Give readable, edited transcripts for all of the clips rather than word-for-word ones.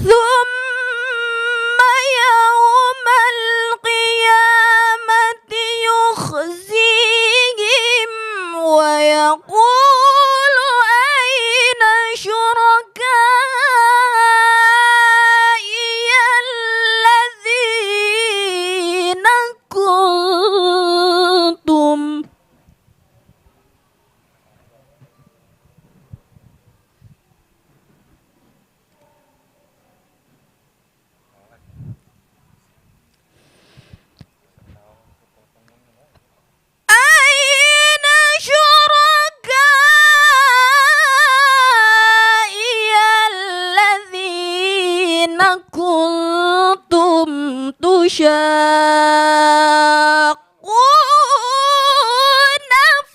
ثم يوم القيامة يخزيهم ويقول أين شركائي الذين كنتم أين شركائي الذين كنتم تشاقون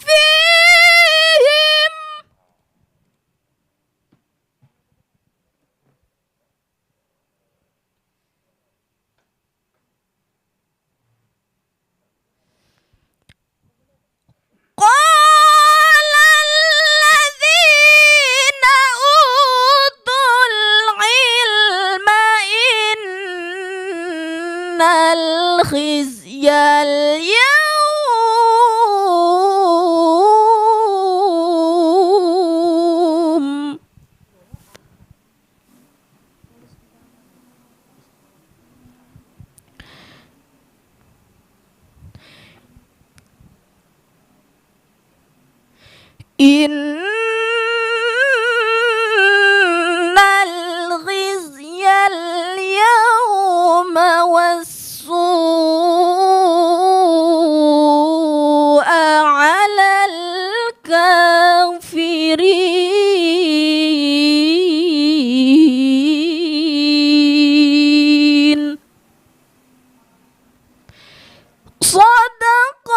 فيهم قال الذين أوتوا العلم إن الخزي اليوم إن الخزي اليوم والسوء على الكافرين صدق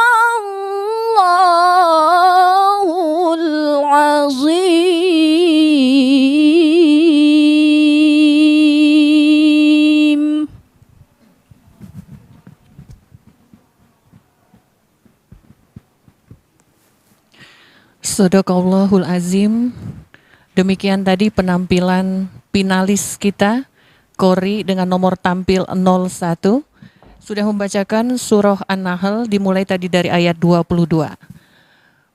الله العظيم. Sadaqallahul azim. Demikian tadi penampilan finalis kita, Kori dengan nomor tampil 01. Sudah membacakan surah An-Nahl dimulai tadi dari ayat 22.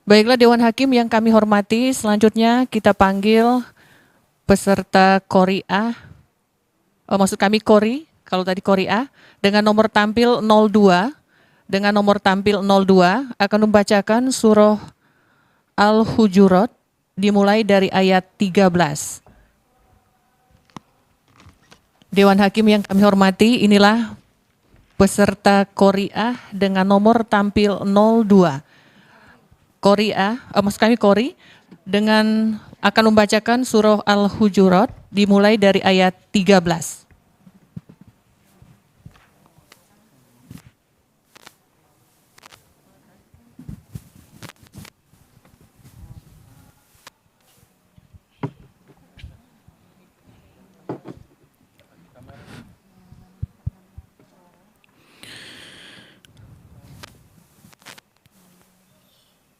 Baiklah Dewan Hakim yang kami hormati, selanjutnya kita panggil peserta Qori'ah, maksud kami Kori, kalau tadi Qori'ah, dengan nomor tampil 02, akan membacakan surah Al-Hujurat dimulai dari ayat 13. Dewan Hakim yang kami hormati, inilah peserta Qori'ah dengan nomor tampil 02. Maksud kami Kori, dengan akan membacakan surah Al-Hujurat dimulai dari ayat 13.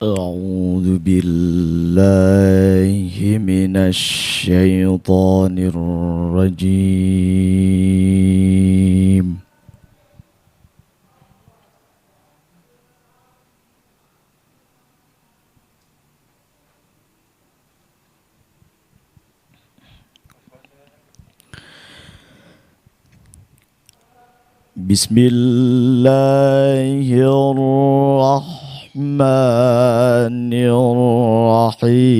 أعوذ بالله من الشيطان الرجيم بسم الله الرحمن الرحيم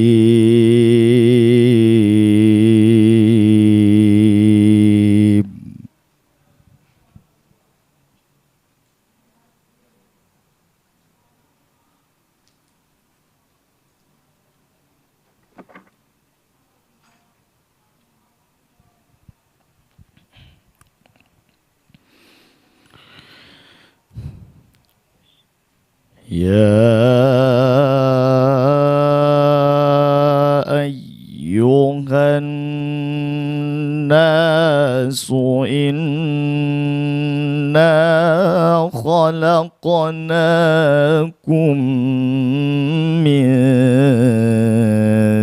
يا أيها الناس إنا خلقناكم خلقناكم من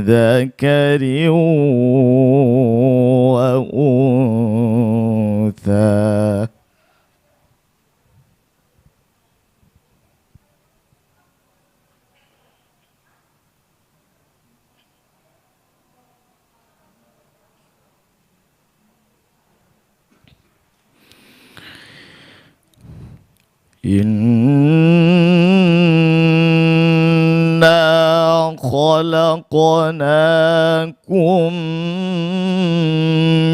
ذكر وأنثى إنا خلقناكم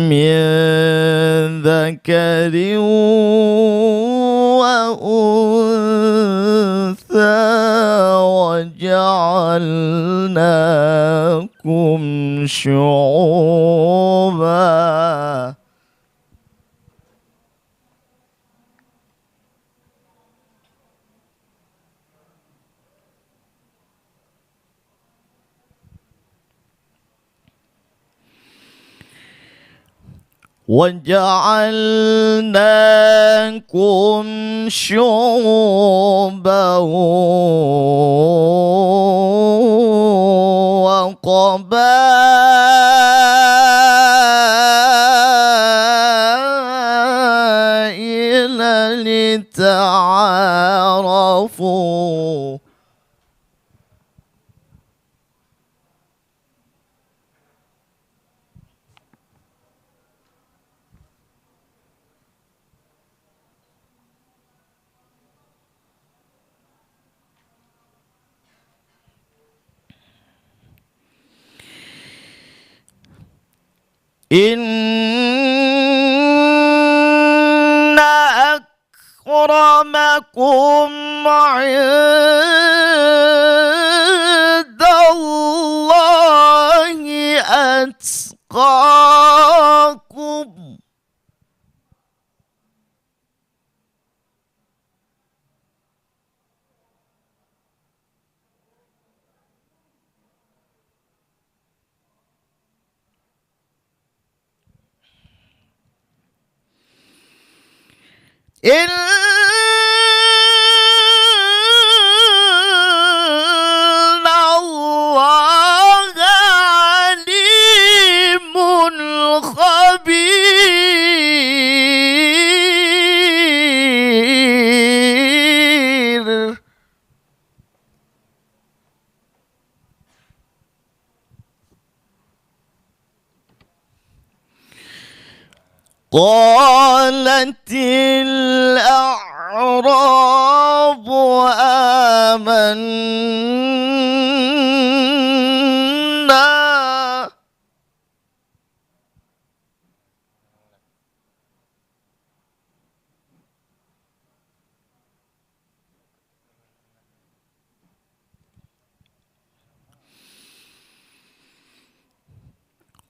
من ذكر وأنثى وجعلناكم شعوبا وجعلناكم شعوبا وقبائل لتعارفوا إن أكرمكم عند الله أتقاكم إن الله عليم خبير قالت الأعراب آمنا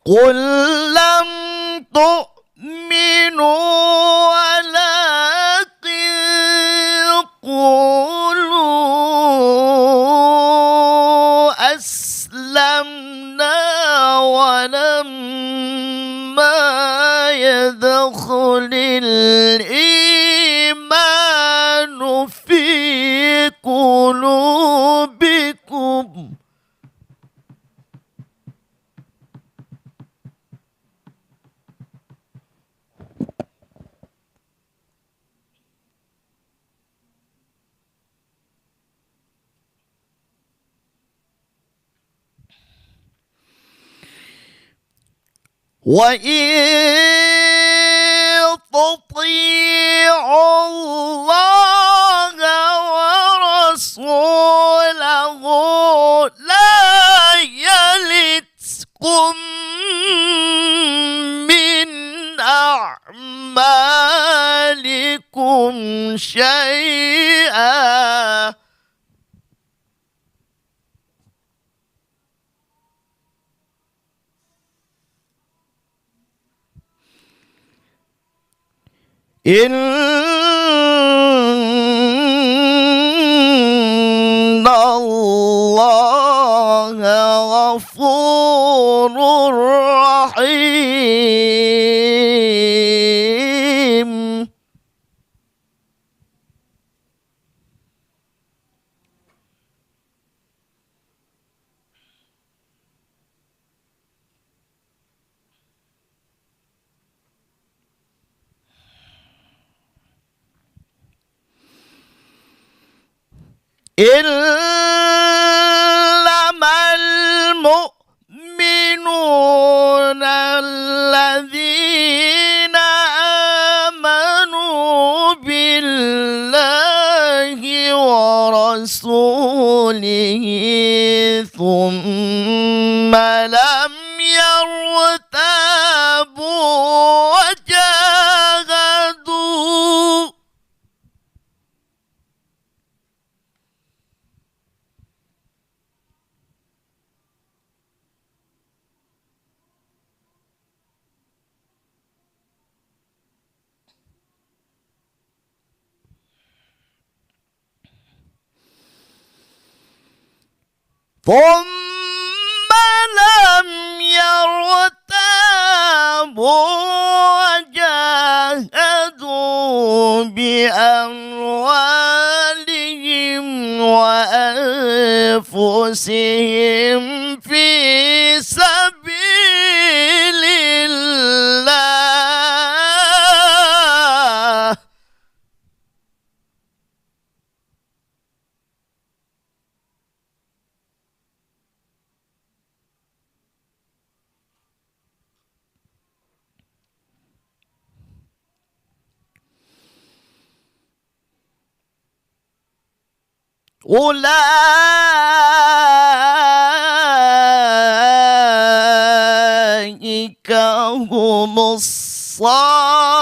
قل لم تؤمنوا ولكن قولوا أسلمنا ولما يدخل الإيمان في قلوبكم وإن تطيعوا الله ورسوله لا يلتكم من أعمالكم شيئا إن الله غفور رحيم إنما المؤمنون الذين آمنوا بالله ورسوله ثم لم يرتابوا وجاهدوا. ثم لم يرتابوا وجاهدوا بأموالهم وأنفسهم في سبيل الله. أولئك هم الصادقون.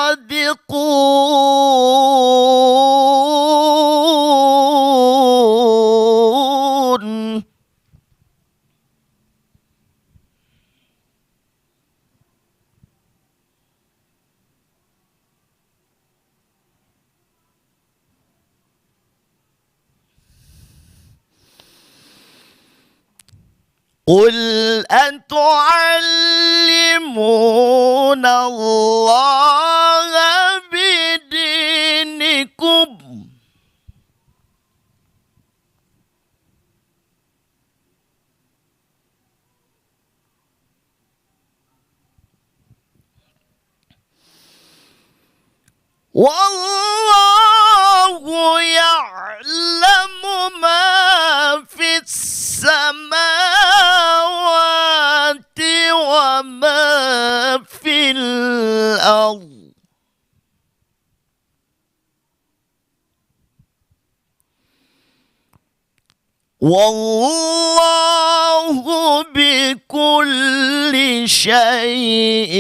قل أتعلمون الله بدينكم والله يعلم ما في السماوات وما في الأرض والله بكل شيء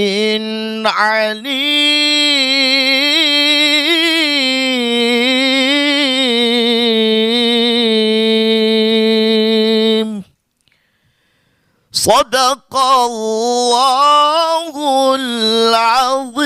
عليم. صدق الله العظيم.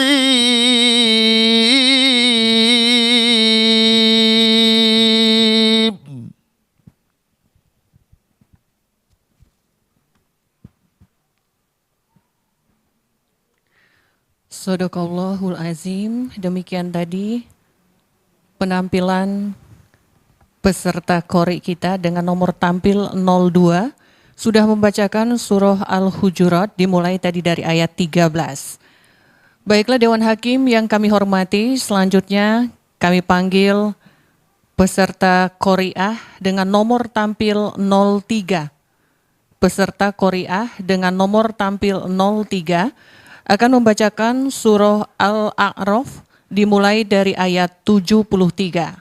Sadaqallahul azim. Demikian tadi penampilan peserta qori kita dengan nomor tampil 02 sudah membacakan surah Al-Hujurat dimulai tadi dari ayat 13. Baiklah Dewan Hakim yang kami hormati, selanjutnya kami panggil peserta qori'ah dengan nomor tampil 03. Peserta qori'ah dengan nomor tampil 03 akan membacakan surah Al-A'raf dimulai dari ayat 73.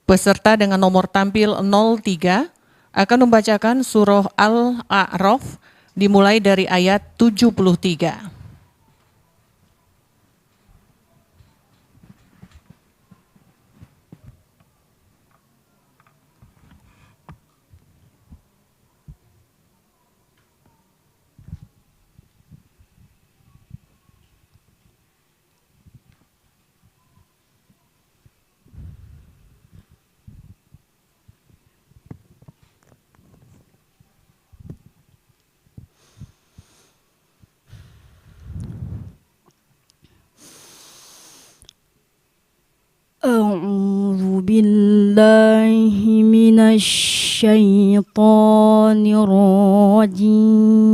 Peserta dengan nomor tampil 03 akan membacakan surah Al-A'raf dimulai dari ayat 73. أعوذ بالله من الشيطان الرجيم.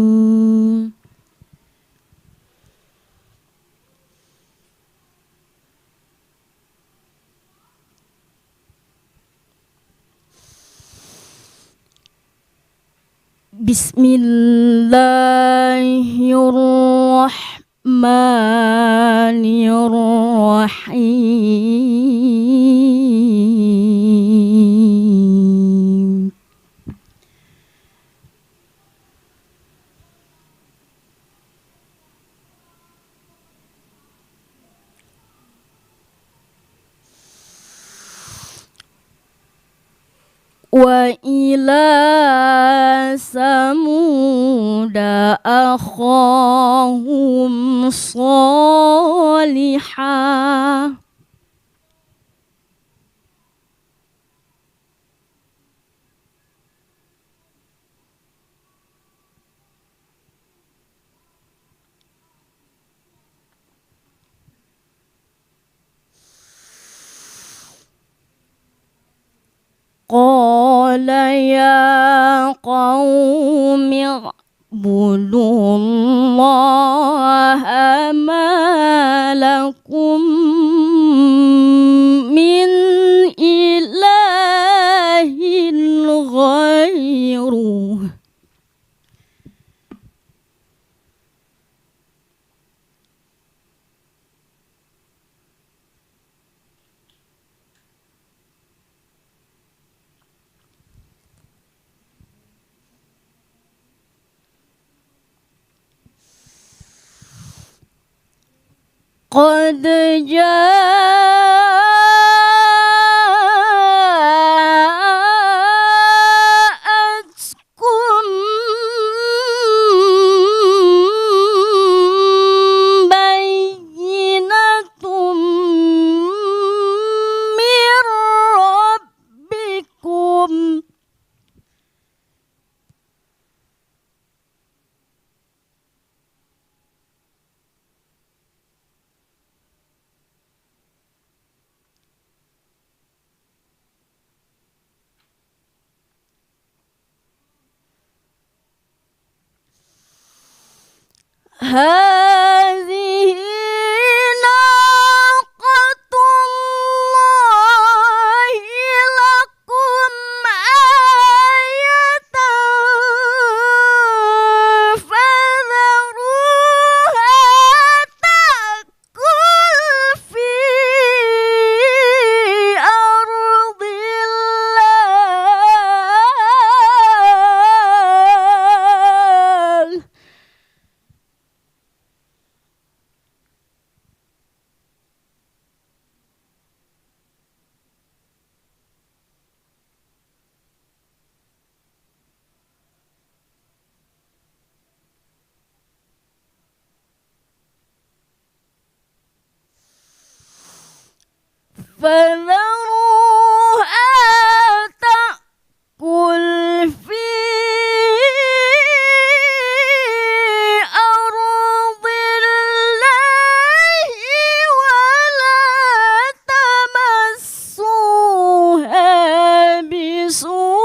Bismillahirrahmanirrahim. Wa ila samuda akhahum salihah. Qala ya qaumi ibudullaha ma lakum min ilahin ghairuh. Qad ja'atkum bayyinatum min rabbikum. Hadhihi naqatullahi lakum ayatan fadharuha ta'kul fi ardillah. فذروها تأكل في أرض الله ولا تمسوها بسوء.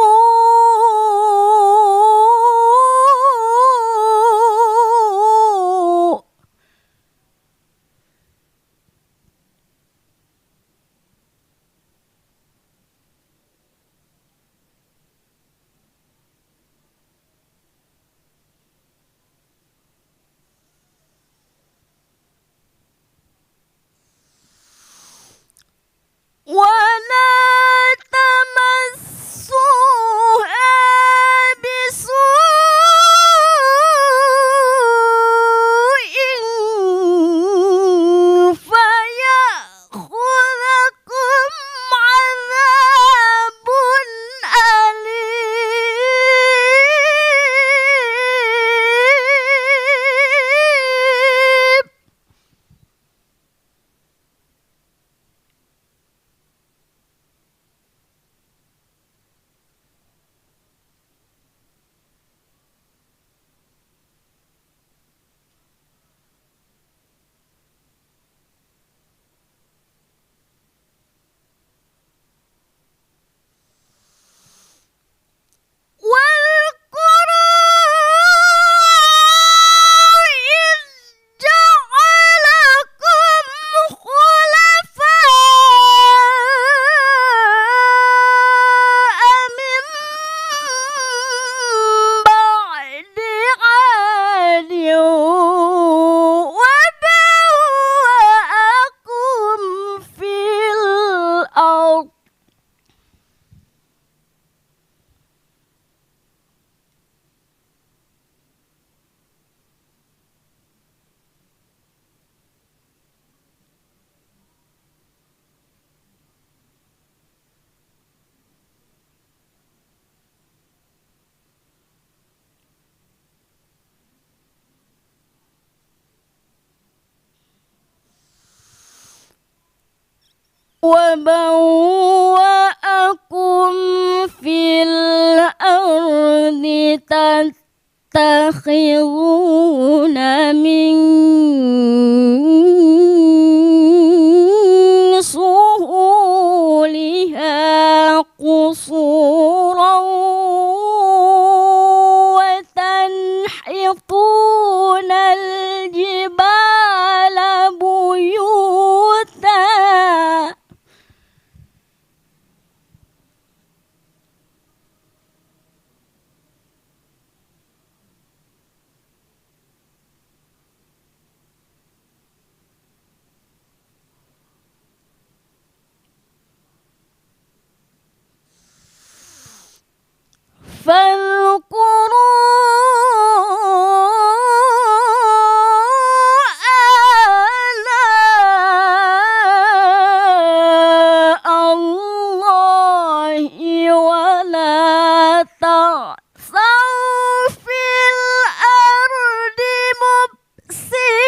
وبوأكم في الأرض تتخذون من سهولها قصورا وتنحتون الجبال بيوتا فاذكروا آلاء الله ولا تعثوا في الأرض مفسدين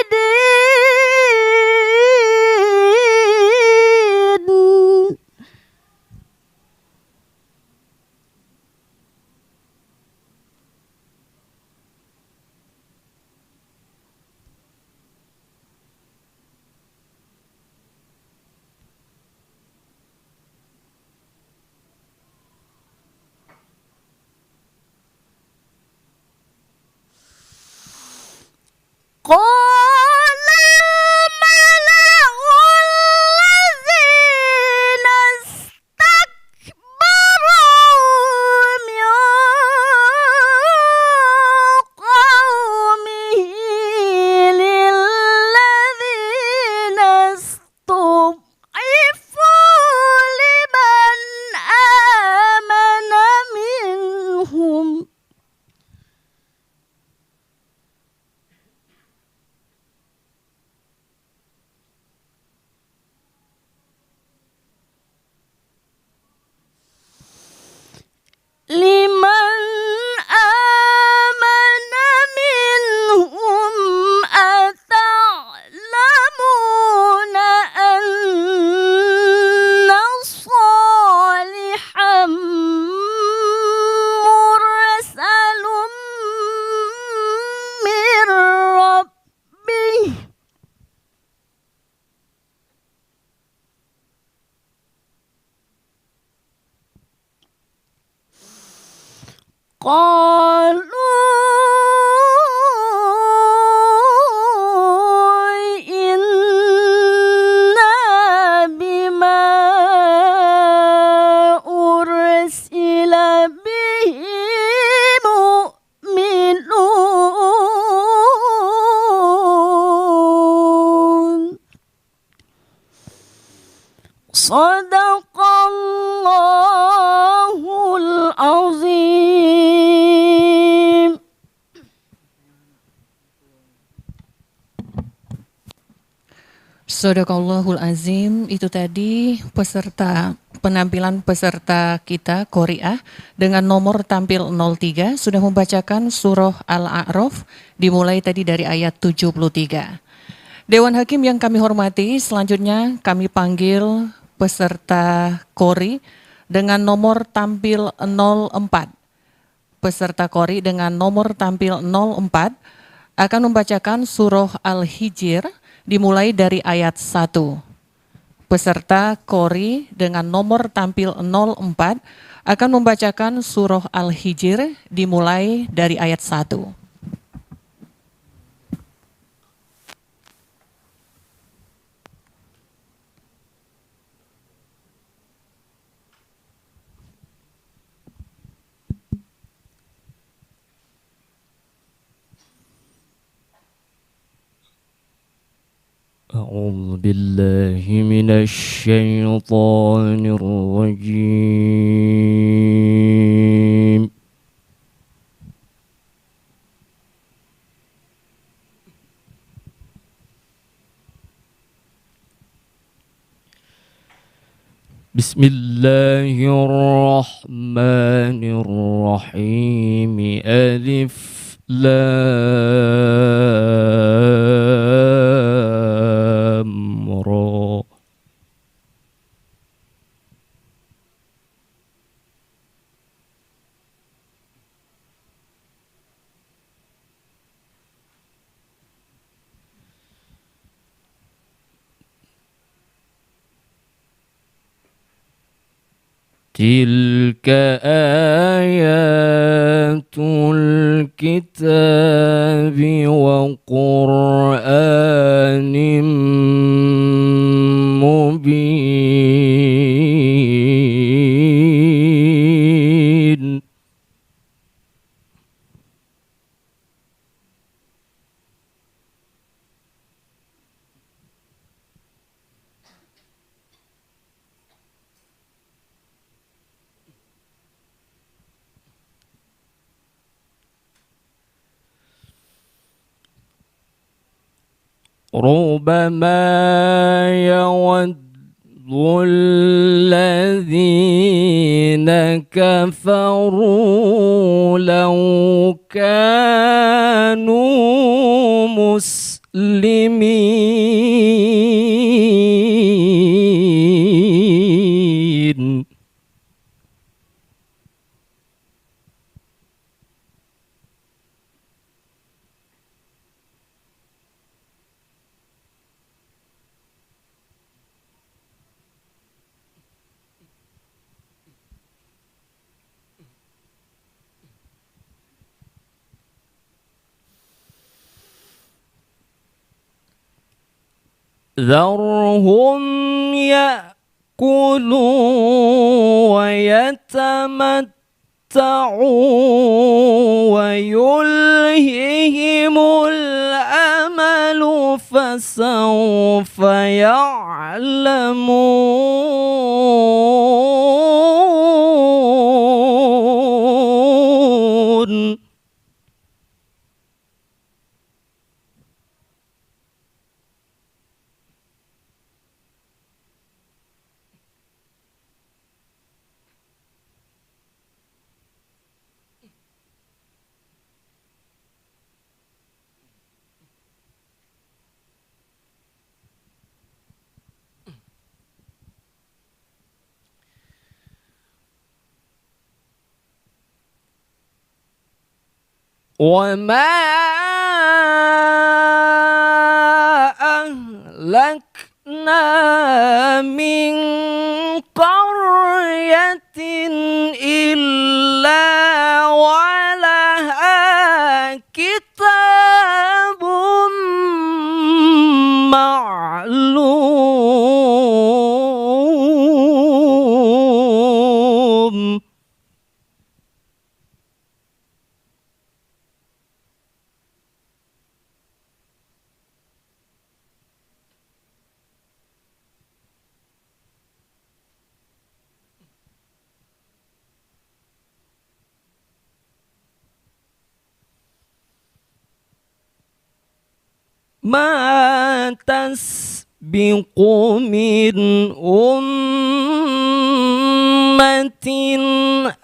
قال الملأ الذين استكبروا من قومه للذين استضعفوا لمن آمن منهم أتعلمون أن صالحا مرسل من ربه قالوا إنا بما أرسل به مؤمنون صدق الله العظيم. Sadaqallahul Azim. Itu tadi penampilan peserta kita Qori'ah dengan nomor tampil 03 sudah membacakan surah Al-A'raf dimulai tadi dari ayat 73. Dewan Hakim yang kami hormati, selanjutnya kami panggil peserta Qori dengan nomor tampil 04. Peserta Qori dengan nomor tampil 04 akan membacakan surah Al-Hijr dimulai dari ayat 1. Peserta Qori dengan nomor tampil 04 akan membacakan surah Al-Hijr dimulai dari ayat 1. أعوذ بالله من الشيطان الرجيم. بسم الله الرحمن الرحيم. ألف لام را. تلك آيات الكتاب وقرآن مبين. ربما يود الذين كفروا لو كانوا مسلمين. ذرهم يأكلوا ويتمتعوا ويلههم الأمل فسوف يعلمون. وما أهلكنا من قرية إلا ولها كتاب معلوم. ما تسبق من أمة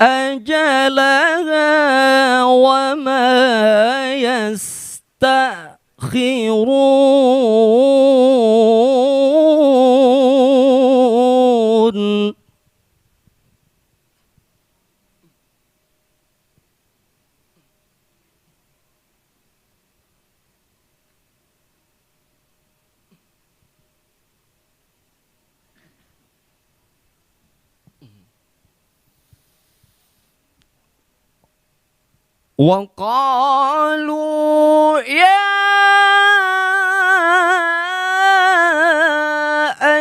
أجلها وما يستأخرون. وقالوا يا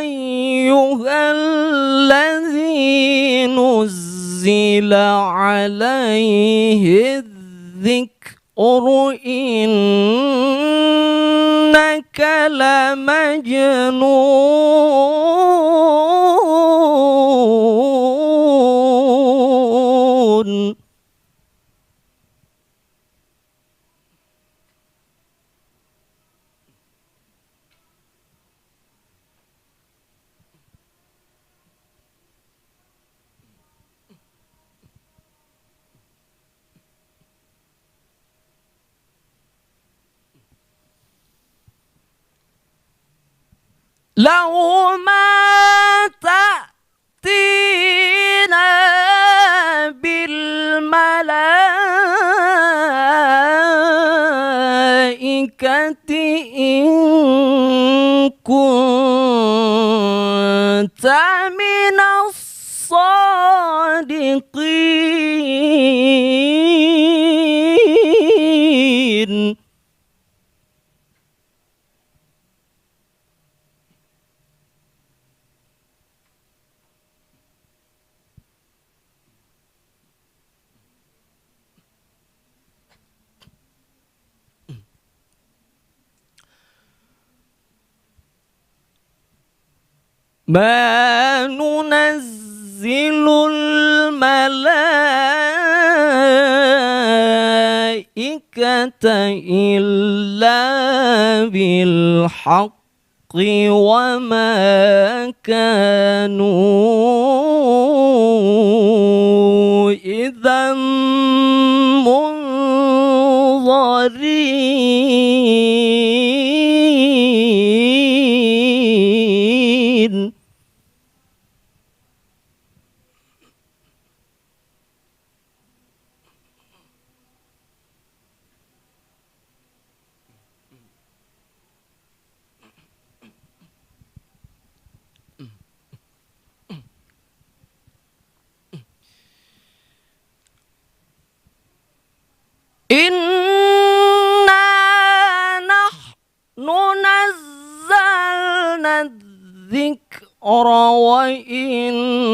أيها الذي نزل عليه الذكر إنك لمجنون. لو ما تأتينا بالملائكة إن كنت من الصادقين. ما ننزل الملائكة إلا بالحق وما كانوا إذا منظرين. إنا نحن نزلنا الذكر وإنا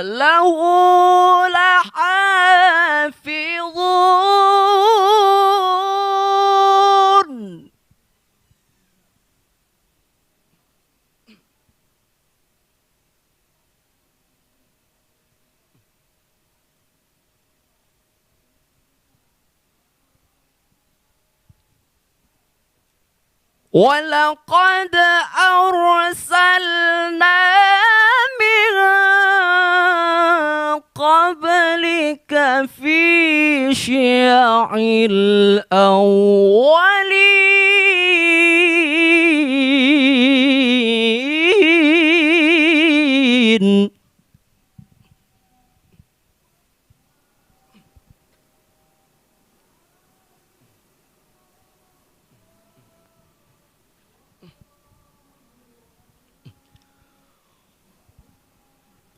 له لحافظون. ولقد أرسلنا من قبلك في شيع الأولين.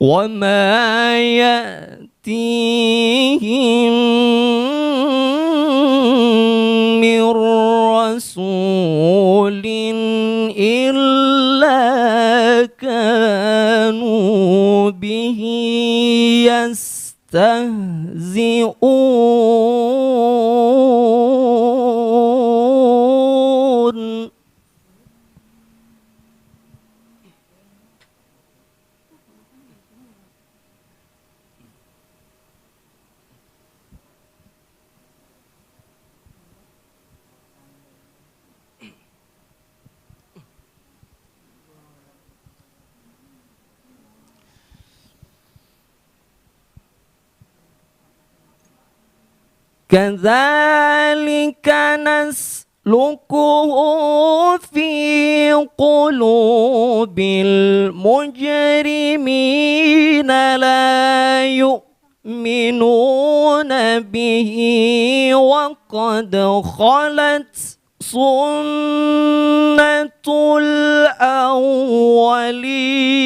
وما يأتيهم من رسول إلا كانوا به يستهزئون. كذلك نسلكه في قلوب المجرمين لا يؤمنون به وقد خلت سنة الأولين.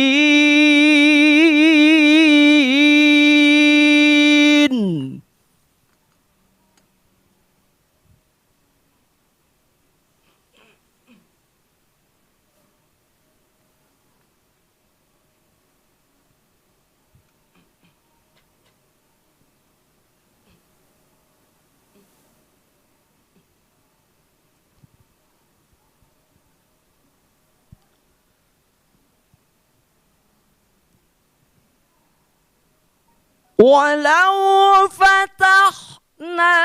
ولو فتحنا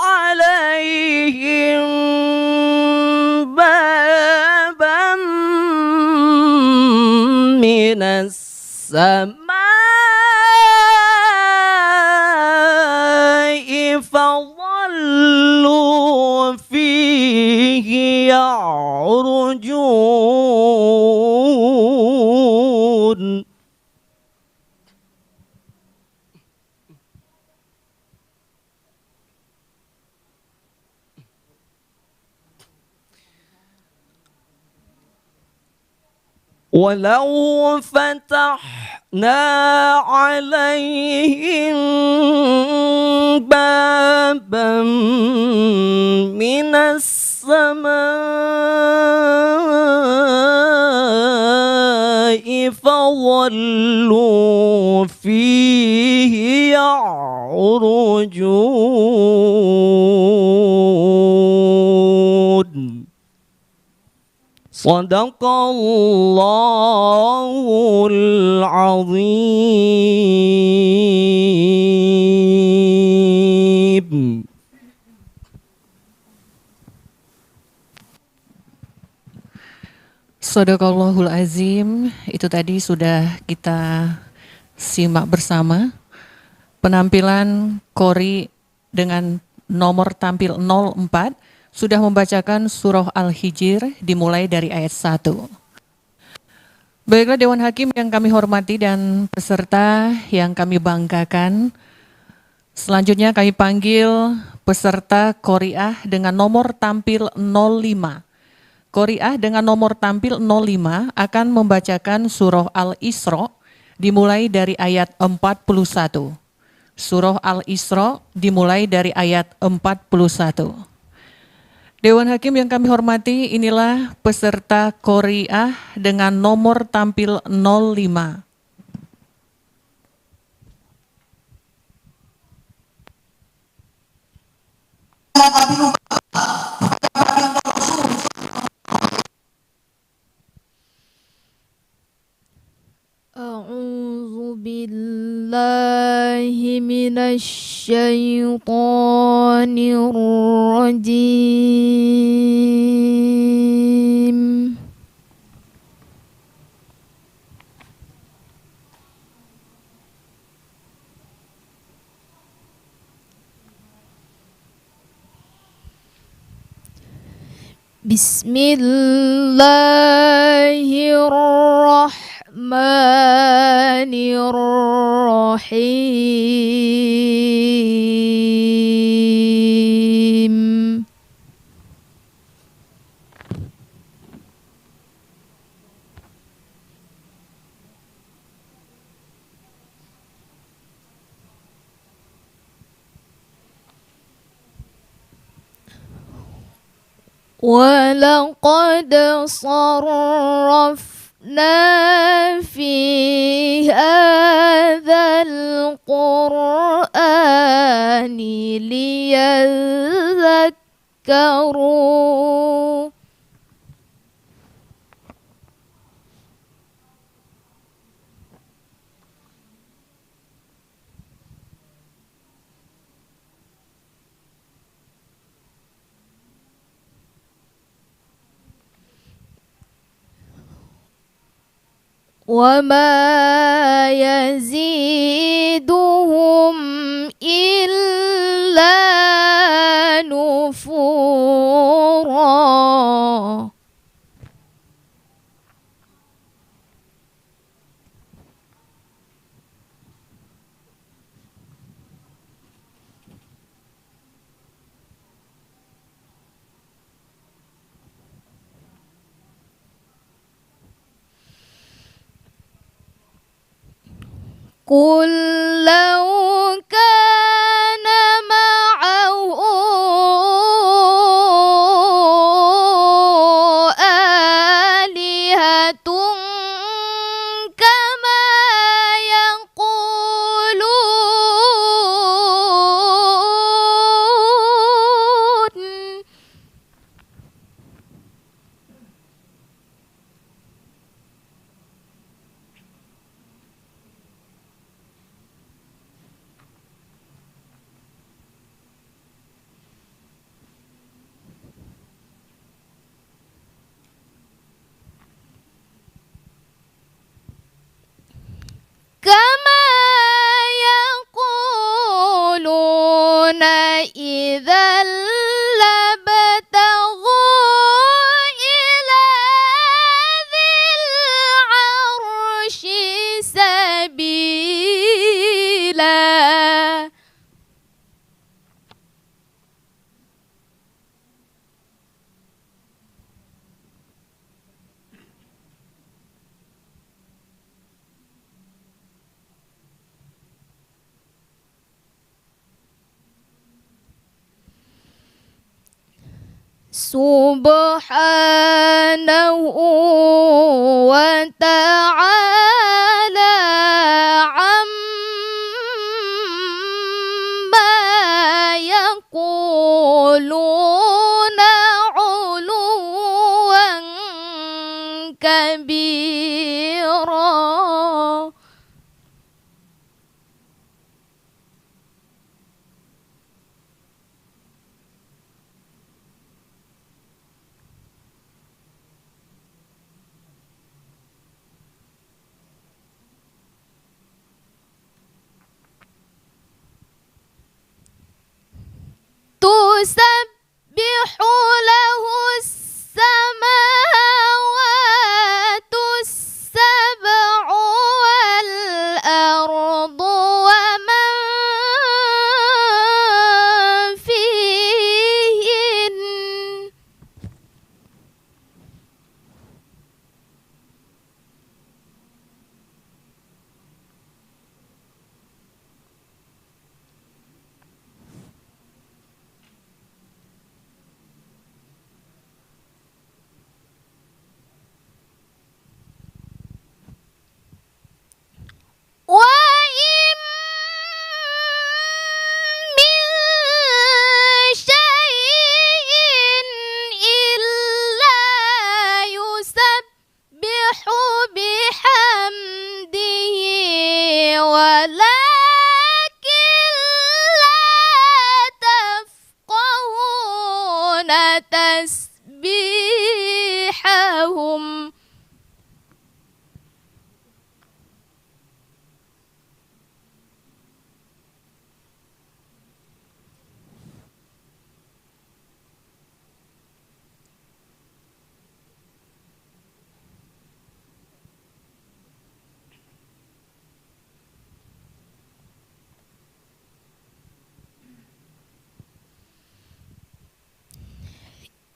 عليهم بابا من السماء فظلوا فيه يعرجون. ولو فتحنا عليهم بابا من السماء فظلوا فيه يعرجون. صدق الله العظيم. Shadaqallahul Azim. Itu tadi sudah kita simak bersama penampilan Qori dengan nomor tampil 04 sudah membacakan surah Al-Hijr dimulai dari ayat 1. Baiklah Dewan Hakim yang kami hormati dan peserta yang kami banggakan. Selanjutnya kami panggil peserta Qori'ah dengan nomor tampil 05. Qori'ah dengan nomor tampil 05 akan membacakan surah Al-Isra dimulai dari ayat 41. Surah Al-Isra dimulai dari ayat 41. Dewan Hakim yang kami hormati, inilah peserta Qori'ah dengan nomor tampil 05. أعوذ بالله من الشيطان الرجيم. بسم الله الرحمن الرحيم. ولقد صرفنا في هذا القرآن ليذكروا وما يزيدهم إلا نفورا. قل لو كان معه آلهة كما يقولون. كما يقولون إذا لابتغوا إلى ذي العرش سبيلا. سبحانه وتعالى عما يقولون علوا ولكن لا تفقهون تسبيحهم.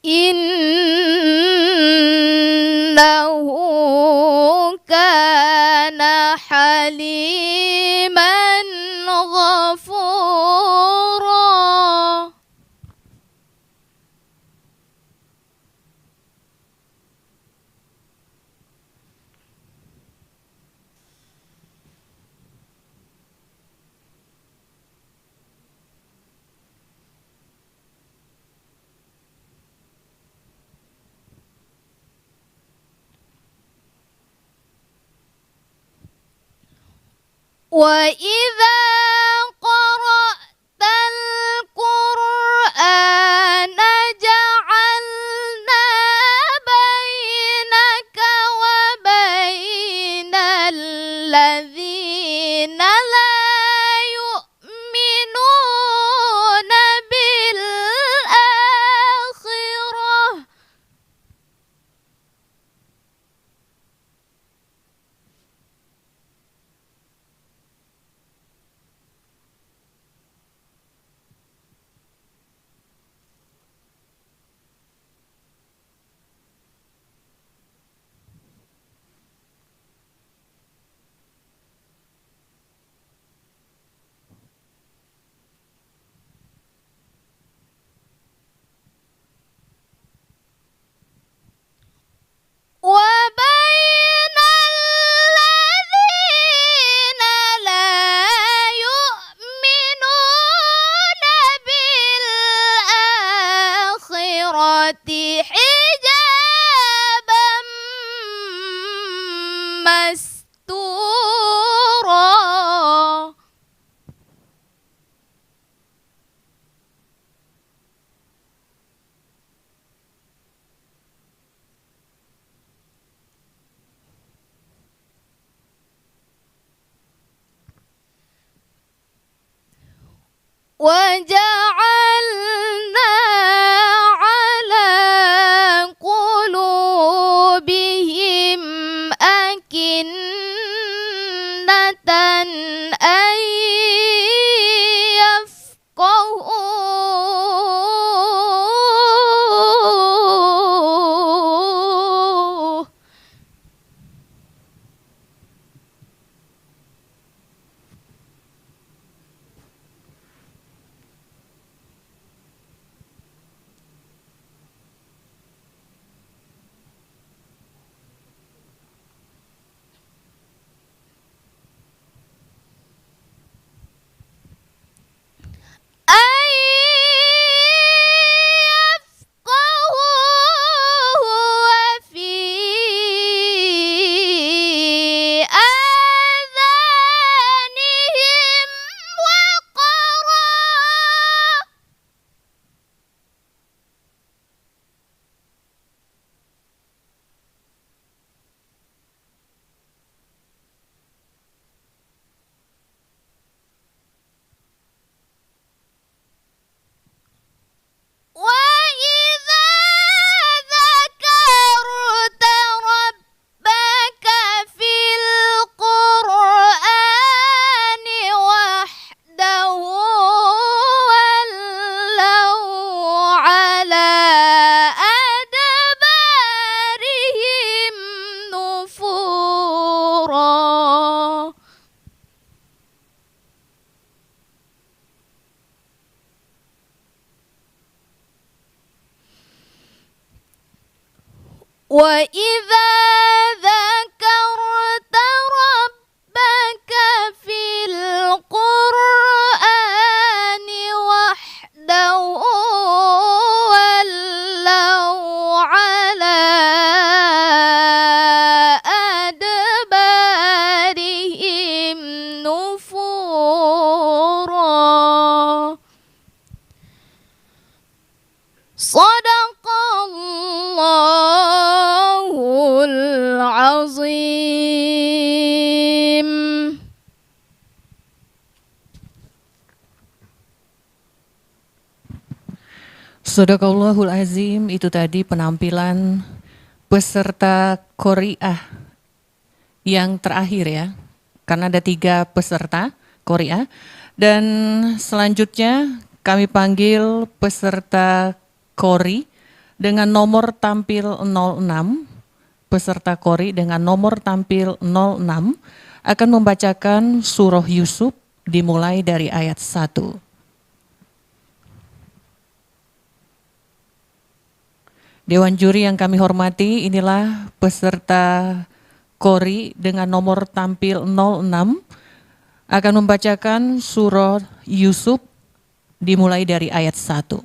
إنه كان حليما غفورا. وإذا قرأت القرآن جعلنا بينك وبين الذين لا يؤمنون بالآخرة وبين الذين لا يؤمنون بالآخرة حجابا مستورا. وجعلنا على قلوبهم أكنة أن يفقهوه وفي آذانهم وقرا. وإذا ذكرت ربك في القرآن وحده ولوا على أدبارهم نفورا. وإذا ذكرت ربك في القرآن وحده ولوا على أدبارهم نفورا. Sadaqallahul azim, itu tadi penampilan peserta Qori'ah yang terakhir ya. Karena ada 3 peserta Qori'ah. Dan selanjutnya kami panggil peserta Qori dengan nomor tampil 06. Peserta Qori dengan nomor tampil 06 akan membacakan surah Yusuf dimulai dari ayat 1. Dewan juri yang kami hormati, inilah peserta Qori dengan nomor tampil 06 akan membacakan surah Yusuf dimulai dari ayat 1.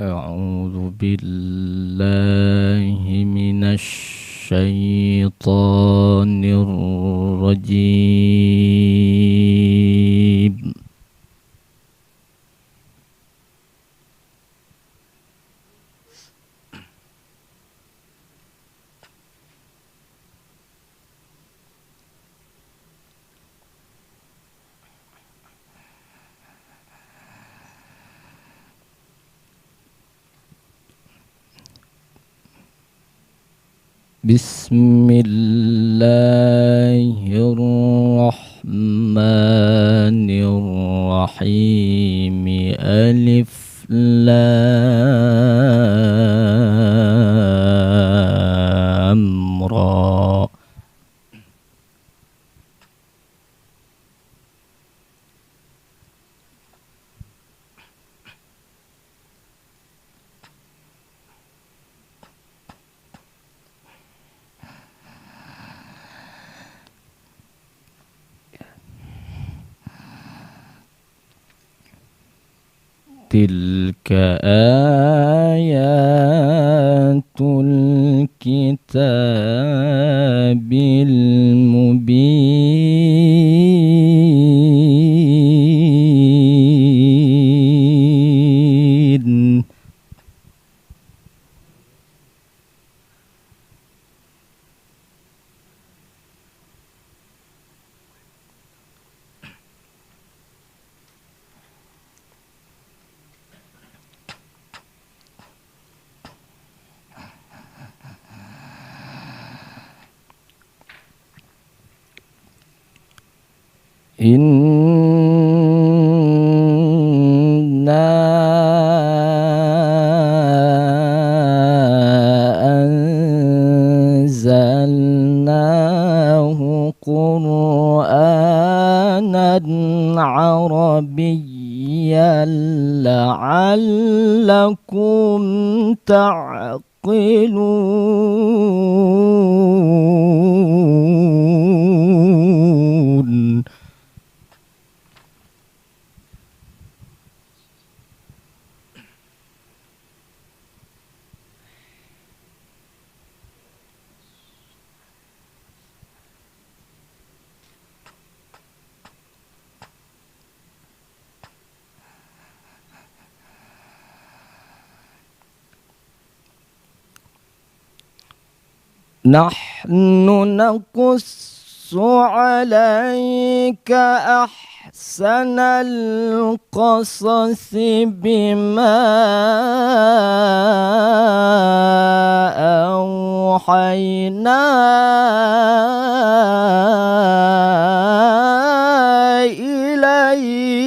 أعوذ بالله من الشيطان الرجيم بسم الله الرحمن الرحيم ألف لام را تلك آيات الكتاب المبين إنا أنزلناه قرآنا عربيا لعلكم تعقلون نحن نقص عليك أحسن القصص بما أوحينا إليك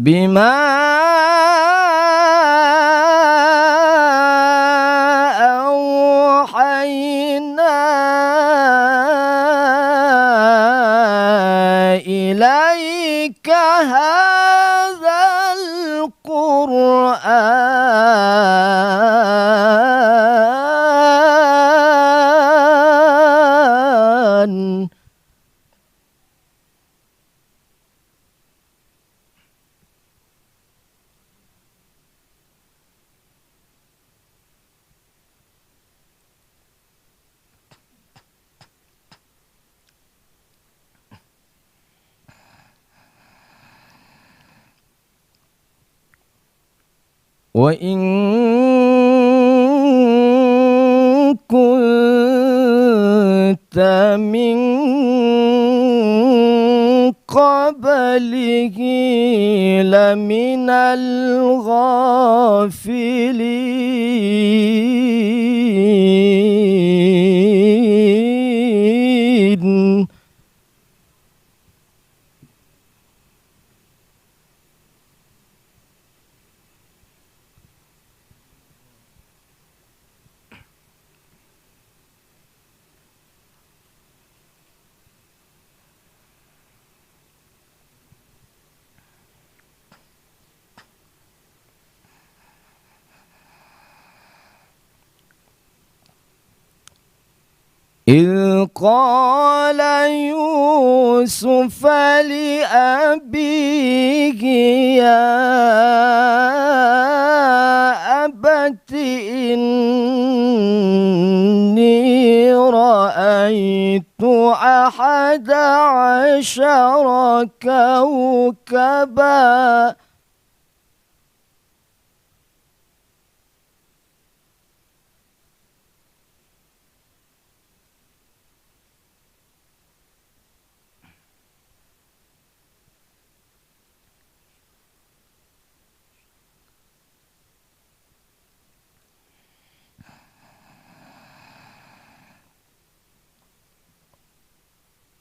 بما هذا القرآن وإن كنت من قبله لمن الغافلين إذ قال يوسف لأبيه يا أبت إني رأيت 11 كوكبا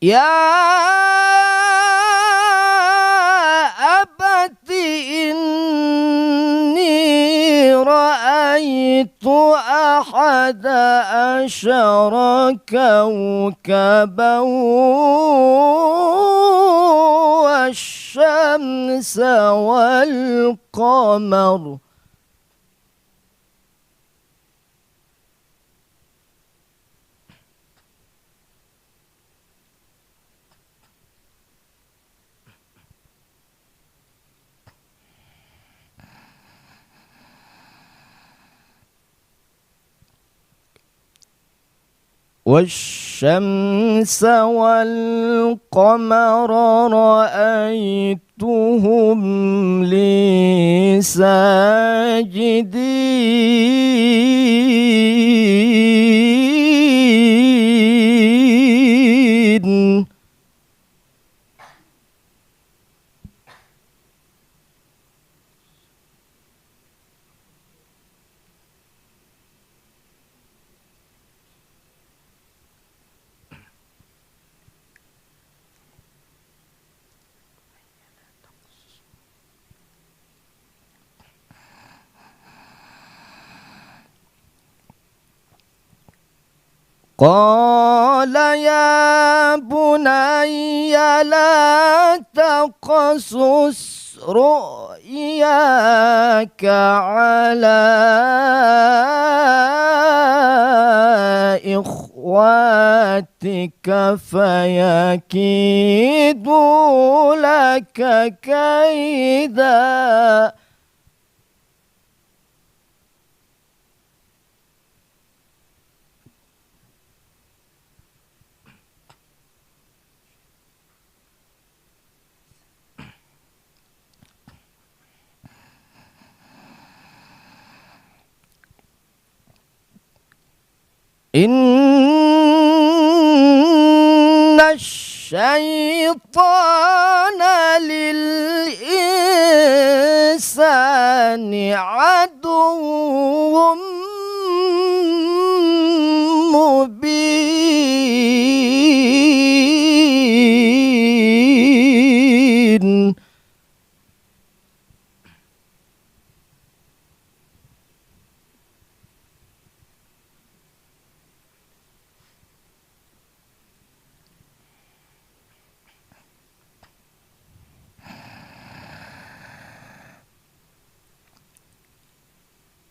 يا أبت إني رأيت 11 كوكبا والشمس والقمر والشمس والقمر رأيتهم لي ساجدين قال يا بني لا تقصص رؤياك على إخواتك فيكيدوا لك كيدا إن الشيطان للإنسان عدو مبين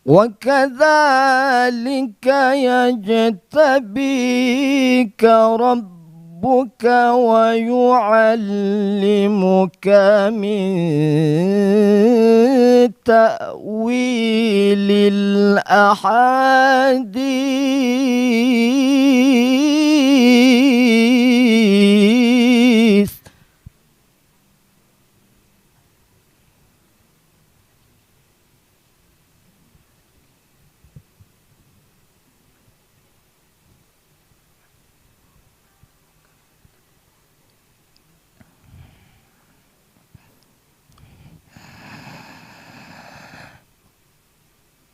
وكذلك يجتبيك ربك ويعلمك من تأويل الأحاديث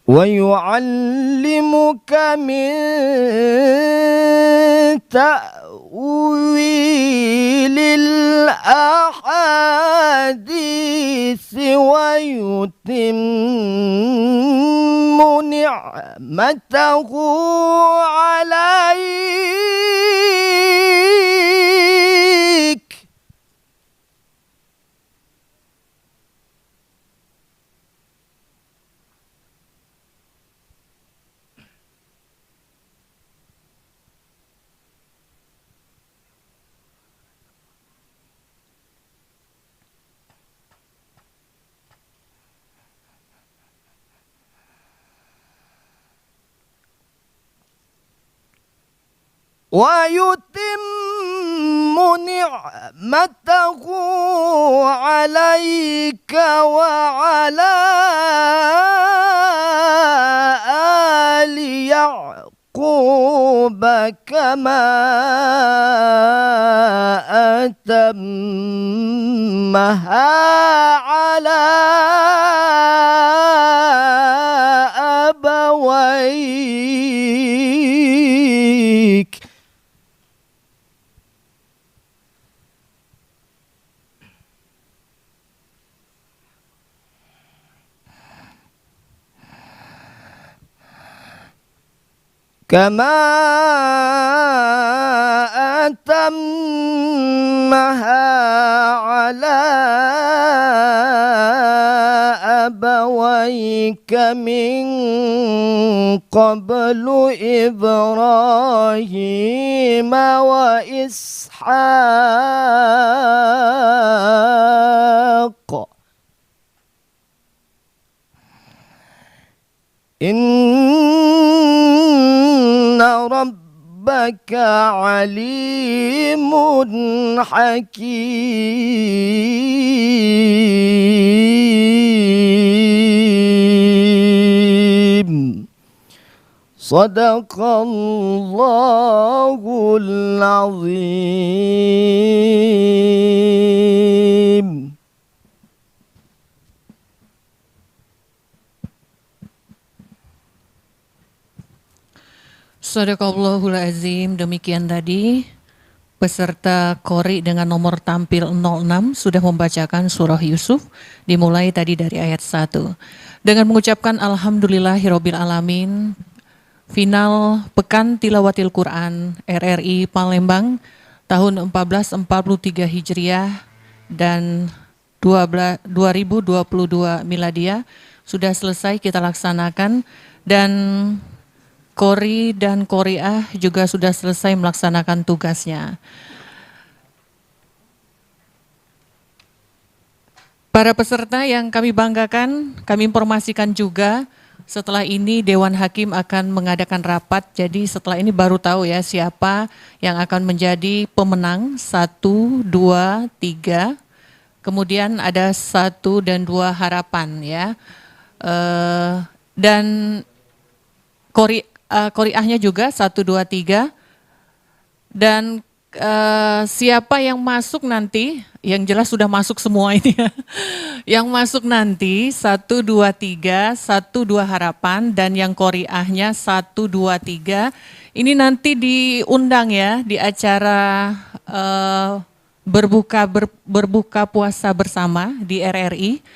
ويعلمك من تأويل الأحاديث ويتم نعمته عليك ويتم نعمته عليك وعلى آل يعقوب كما أتمها على أبويك كما أتمها على أبويك من قبل إبراهيم وإسحاق إن ربك عليم حكيم صدق الله العظيم. Sadaqallahul azim. Demikian tadi peserta Qori dengan nomor tampil 06 sudah membacakan surah Yusuf dimulai tadi dari ayat 1. Dengan mengucapkan alhamdulillahirabbil alamin, final Pekan Tilawatil Quran RRI Palembang tahun 1443 Hijriah dan 2022 Miladiah sudah selesai kita laksanakan, dan Qori dan Qoriah juga sudah selesai melaksanakan tugasnya. Para peserta yang kami banggakan, kami informasikan juga setelah ini Dewan Hakim akan mengadakan rapat. Jadi setelah ini baru tahu ya siapa yang akan menjadi pemenang 1, 2, 3. Kemudian ada 1 dan 2 harapan ya. Dan Qoriahnya juga 1, 2, 3. Dan siapa yang masuk nanti, yang jelas sudah masuk semua ini ya. Yang masuk nanti 1, 2, 3, 1, 2 harapan, dan yang Qoriahnya 1, 2, 3. Ini nanti diundang ya di acara berbuka puasa bersama di RRI.